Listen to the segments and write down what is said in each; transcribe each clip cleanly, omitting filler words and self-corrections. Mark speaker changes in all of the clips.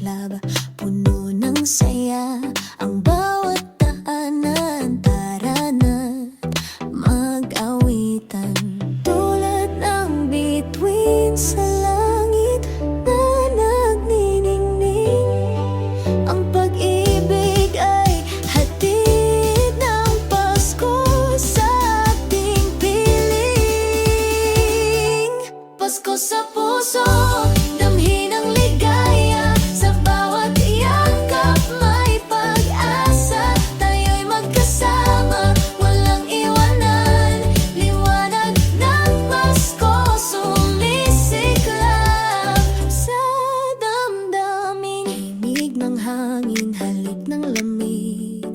Speaker 1: Club. Puno ng saya ang bawat daanan. Tara na't mag-awitan, tulad ng bituin sa langit na nagniningning. Ang pag-ibig ay hatid ng Pasko sa ating piling. Pasko sa puso, damhin ang ligaya. Sa bawat yakap may pag-asa. Tayo'y magkasama, walang iwanan. Liwanag ng Pasko sumisiklab sa damdamin. Himig ng hangin, halik ng lamig,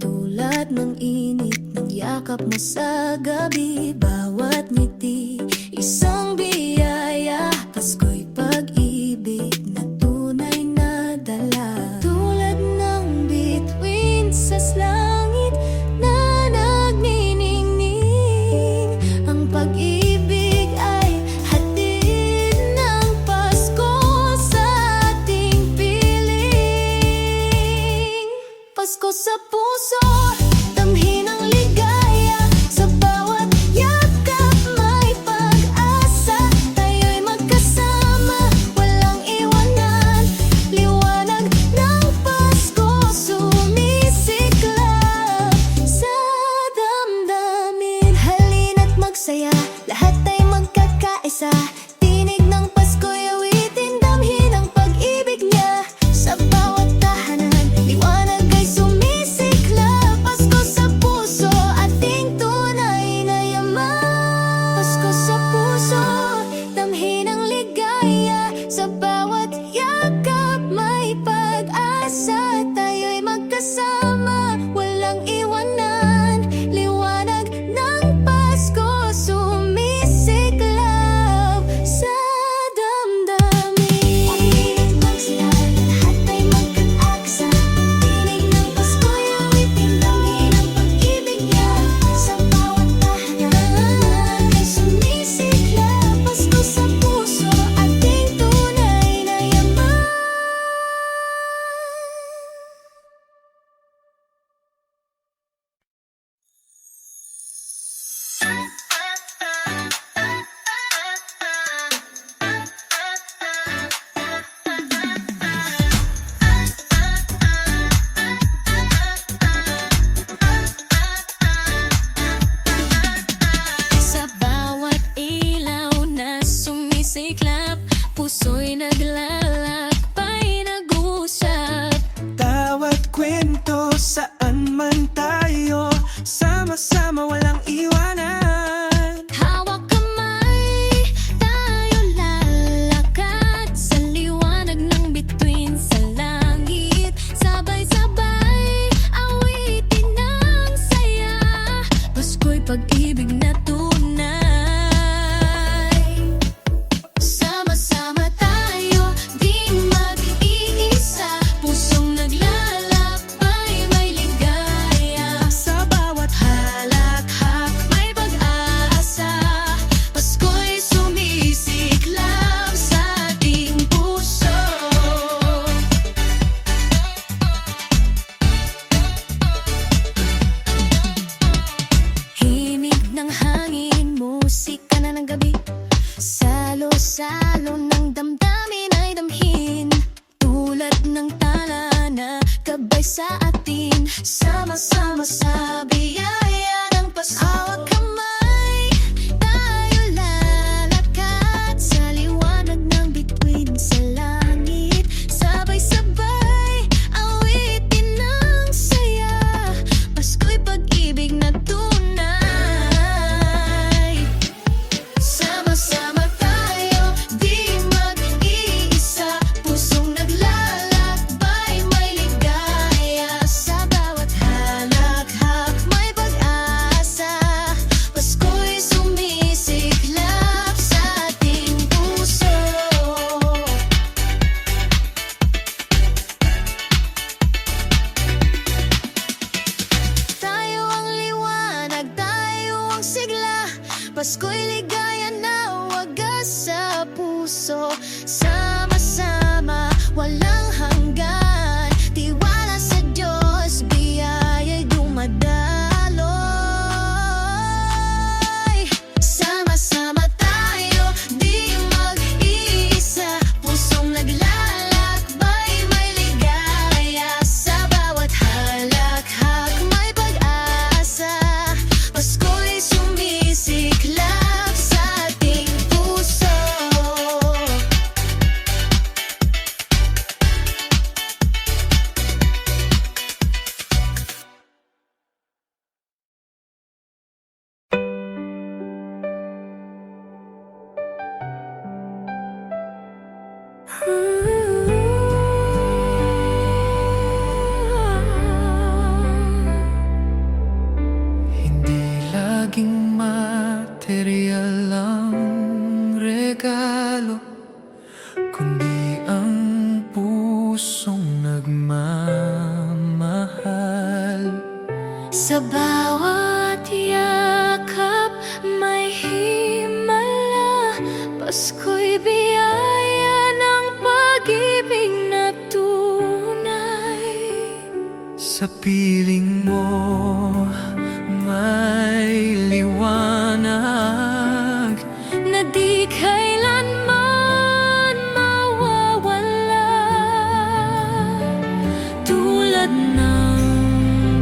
Speaker 1: tulad ng init ng yakap mo sa gabi. Bawat ngiti, isang biyaya. Pasko'y pag-ibig na tunay na dala, tulad ng bituin sa langit na nagniningning. Ang pag-ibig ay hatid ng Pasko sa ating piling. Pasko sa puso, damhin ang ligaya. Sa bawat yakap may pag-asa. Tayo'y magkasama, walang iwanan. Liwanag ng Pasko sumisiklab sa damdamin. Halina't magsaya, lahat ay magkakaisa. Tinig ng Pasko'y awitin, damhin ang pag-ibig niya. Sa bawat tahanan, liwanag ay sumisiklab. Pasko sa puso, ating tunay na yaman. Pasko sa puso, damhin ang ligaya. Sa bawat yakap may pag-asa. Tayo'y magkasama, walang iwanan. Liwanag ng Pasko sumisiklab sa damdamin. Halina't magsaya, lahat ay magkakaisa. Tinig ng Pasko'y awitin, damhin ang pag-ibig niya. Sa bawat tahanan ay sumisiklab. Pasko sa puso, ating tunay na yaman. Sa bawat ilaw na sumisiklab, puso'y naglalakbay, nag-uusap.
Speaker 2: Bawat kwento, saan man tayo, sama-sama walang iwanan.
Speaker 1: Hawak kamay, tayo lalakad sa liwanag ng bituin sa langit. Sabay-sabay, awitin ng saya. Pasko'y pag-ibig na tunay. Sama-sama tayo, di mag-iisa. Pusong naglalakbay, may ligaya.
Speaker 2: Sa bawat
Speaker 1: Halakhak may pag-asa. Pasko'y sumisiklab sa ating puso. Himig ng hangin, musika na ng gabi. Salo-salo ng damdamin ay damhin, tulad ng tala na gabay sa atin. Sama-sama sa biyaya ng Pasko. Hawak kamay, tayo lalakad sa liwanag ng bituin sa langit. Sabay-sabay, awitin ng saya. Pasko'y pag-ibig na tunay. Sama-sama tayo, di mag-iisa. Pusong naglalakbay, may ligaya. Sa bawat halakhak may pag-asa.
Speaker 2: pusong nagmamahal.
Speaker 1: Sa bawat yakap may himala, Pasko'y biyaya ng pag-ibig na tunay.
Speaker 2: Sa piling mo may liwanag
Speaker 1: Na di kailanman mawawala, tulad ng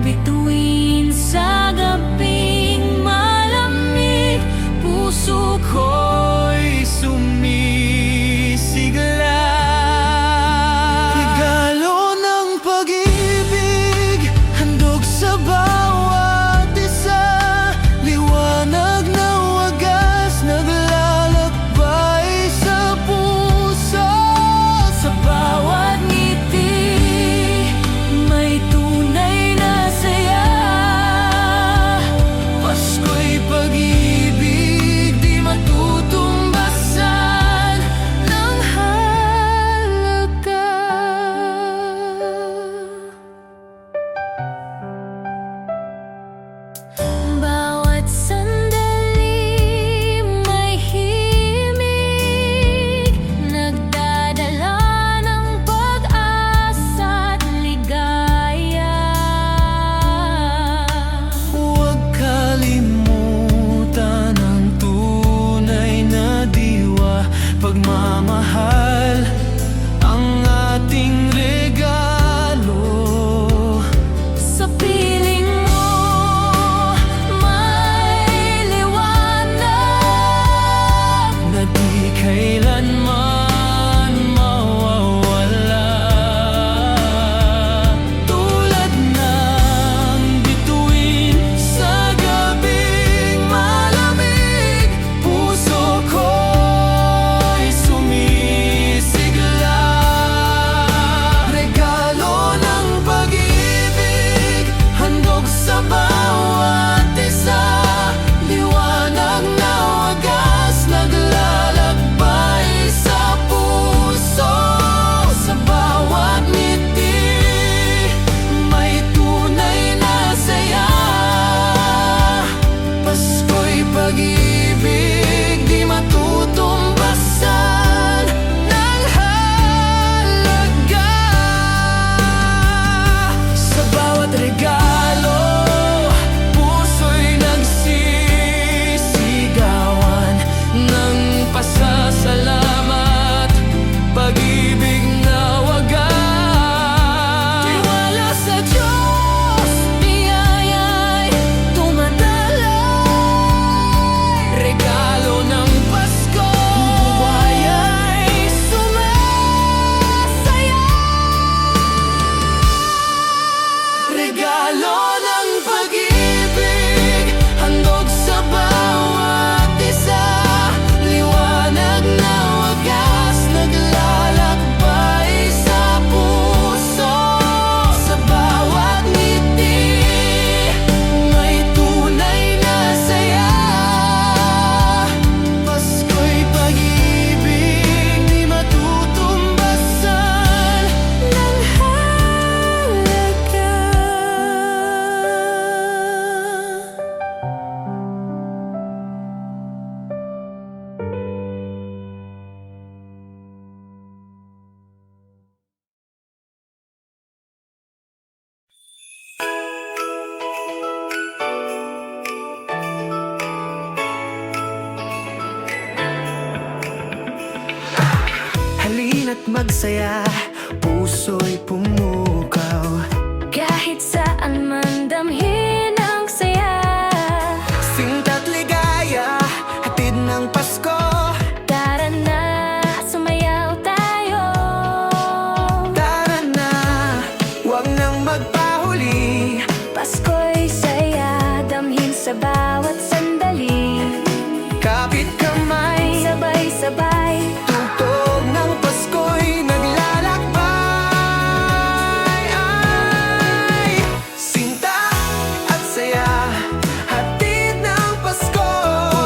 Speaker 1: bituin sa gabing malamig. Puso
Speaker 2: ko'y sumisigla. Regalo ng pag-ibig, handog sa bawat isa. Liwanag na wagas, naglalakbay sa puso.
Speaker 1: Sa bawat ngiti may tunay na saya.
Speaker 2: Pasko'y pag-ibig, di matutumbasan
Speaker 1: Ng halaga. Bawat sandali may himig, nagdadala ng pag-asa at ligaya.
Speaker 2: Huwag kalimutan ang tunay na diwa, pagmamahal ang ating regalo.
Speaker 1: Sa piling mo may liwanag
Speaker 2: Na di kailanman mawawala. Tulad ng bituin sa gabing malamig, puso ko'y sumisigla. Regalo ng pag-ibig, handog sa bawat isa. Liwanag na wagas, naglalakbay sa puso. Sa bawat ngiti may tunay na saya. Pasko'y pag-ibig, di matutumbasan ng halaga. Sa bawat regalo, puso'y nagsisigawan ng pasasalamat, pag-ibig na wagas.
Speaker 1: Tiwala sa Diyos, biyaya'y tumatalay.
Speaker 2: Regalo ng Pasko, buwaya'y sumasaya. Regalo ng pag-ibig, handog sa bawat isa. Liwanag na wagas, naglalakbay sa puso. Sa bawat ngiti may tunay na saya. Pasko'y pag-ibig, di matutumbasan ng
Speaker 1: Halaga.
Speaker 2: halina't magsaya, puso'y pumukaw.
Speaker 1: Kahit saan man damhin ang saya.
Speaker 2: Sinta't ligaya, hatid ng Pasko.
Speaker 1: Tara na, sumayaw tayo.
Speaker 2: Tara na, huwag nang magpahuli.
Speaker 1: Pasko'y saya, damhin sa bawat sandali.
Speaker 2: Kapit kamay,
Speaker 1: Sabay-sabay,
Speaker 2: tugtog ng Pasko'y naglalakbay. Ay, sinta at saya, hatid ng Pasko.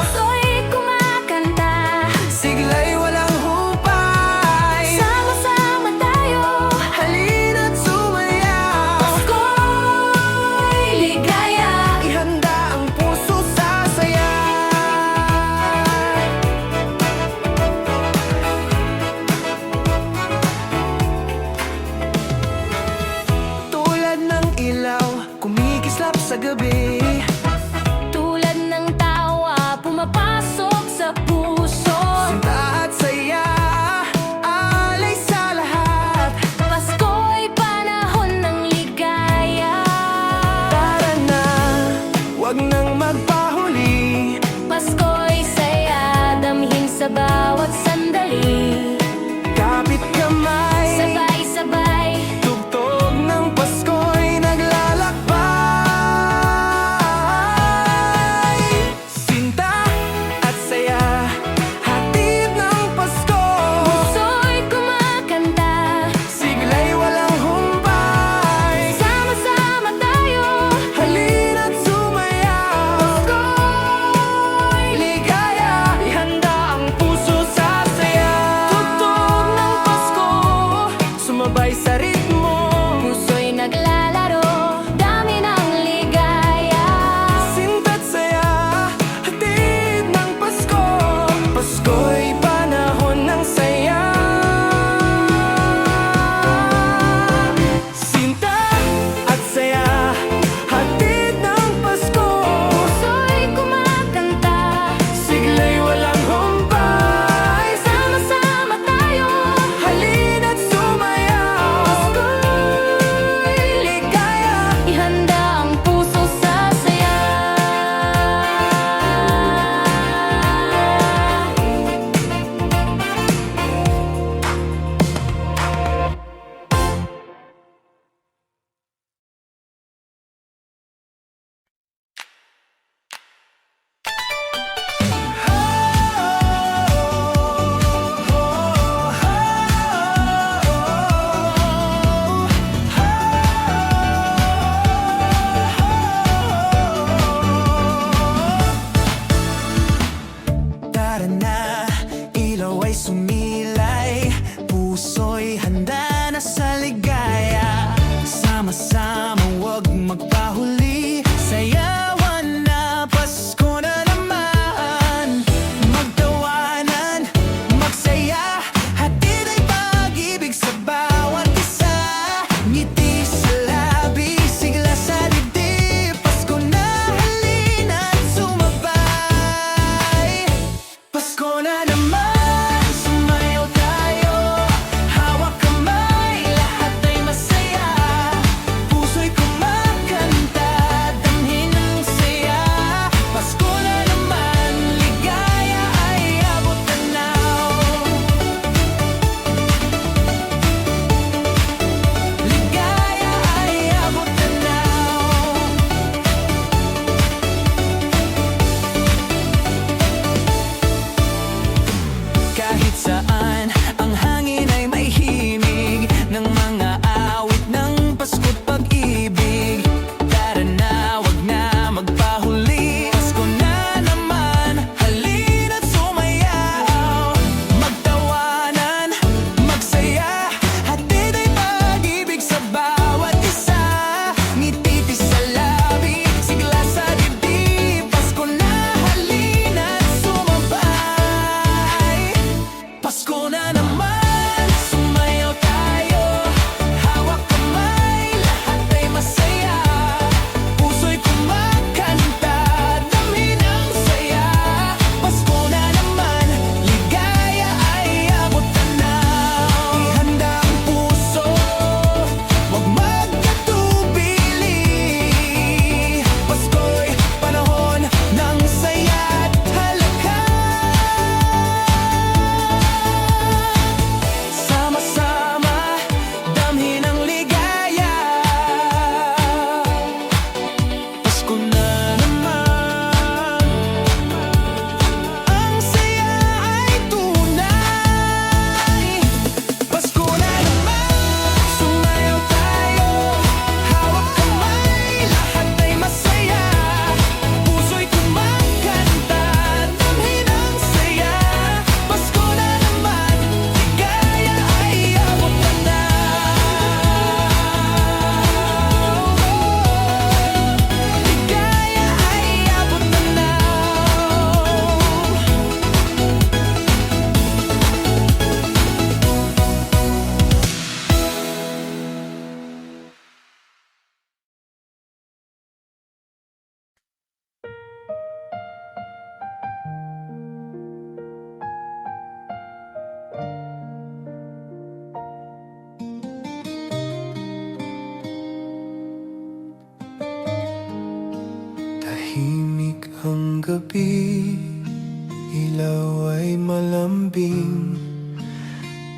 Speaker 1: puso'y kumakanta.
Speaker 2: Sigla'y walang hupay.
Speaker 1: Sama-sama tayo,
Speaker 2: sa ritmo.
Speaker 1: Puso'y naglalaro, dami ng ligaya.
Speaker 2: Sinta't saya, hatid ng Pasko. Pasko'y panahon ng saya. Sinta at saya, hatid ng Pasko.
Speaker 1: Puso'y kumakanta,
Speaker 2: Sigla'y walang humpay.
Speaker 1: sama-sama tayo.
Speaker 2: Halina't sumayaw.
Speaker 1: Pasko'y
Speaker 2: Ligaya,
Speaker 1: ihanda ang puso sa saya.
Speaker 2: Tara na, ilaw ay sumilay. Puso'y handa na sa ligaya. Sama-sama huwag magpahuli. Sayawan na, Pasko na naman. Magtawanan, magsaya. Hatid ay pag-ibig sa bawat isa. Ngiti sa labi, sigla sa dibdib. Pasko na, halina't sumabay. Pasko na naman, sumayaw tayo. Hawak kamay, lahat ay masaya. Puso'y kumakanta, damhin ang saya. Pasko na naman, ligaya ay abot tanaw. Ligaya ay abot tanaw. Kahit saan, ang hangin ay may himig ng mga awit ng Pasko't pag-ibig. Tara na, wag na magpahuli. Pasko na naman, halina't sumayaw. Magtawanan, magsaya. Hatid ay pag-ibig sa bawat isa. Ngiti sa labi, sigla sa dibdib. Pasko na, halina't sumabay. Pasko na naman, sumayaw tayo. Hawak kamay, lahat ay masaya. Puso'y kumakanta, damhin ang saya. Pasko na naman, ligaya ay abot tanaw. Ihanda ang puso, huwag magkatubili. Pasko'y panahon ng saya't halaka. Sama-sama, damhin ang ligaya. Pasko na naman, ang saya ay tunay. Pasko na naman, sumayaw tayo. Hawak kamay, lahat ay masaya. Puso'y kumakanta, damhin ang saya. Pasko na naman, ligaya ay abot tanaw. Ligaya ay abot tanaw. Tahimik ang gabi, ilaw ay malambing.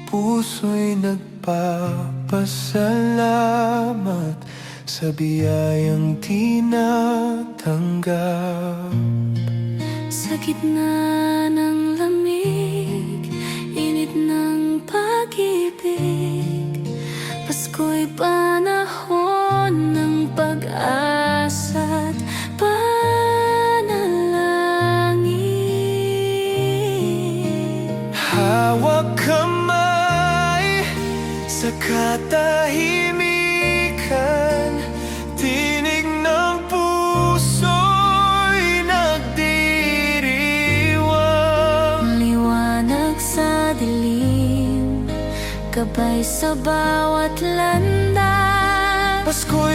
Speaker 2: Puso'y nagpapasalamat sa biyayang tinatanggap.
Speaker 1: Sa gitna ng lamig, init ng pag-ibig, Pasko'y panahon ng pag-asa't panalangin.
Speaker 2: Hawak kamay sa katahimikan, tinig ng puso'y nagdiriwang.
Speaker 1: Liwanag sa dilim, gabay sa bawat landas.
Speaker 2: Pasko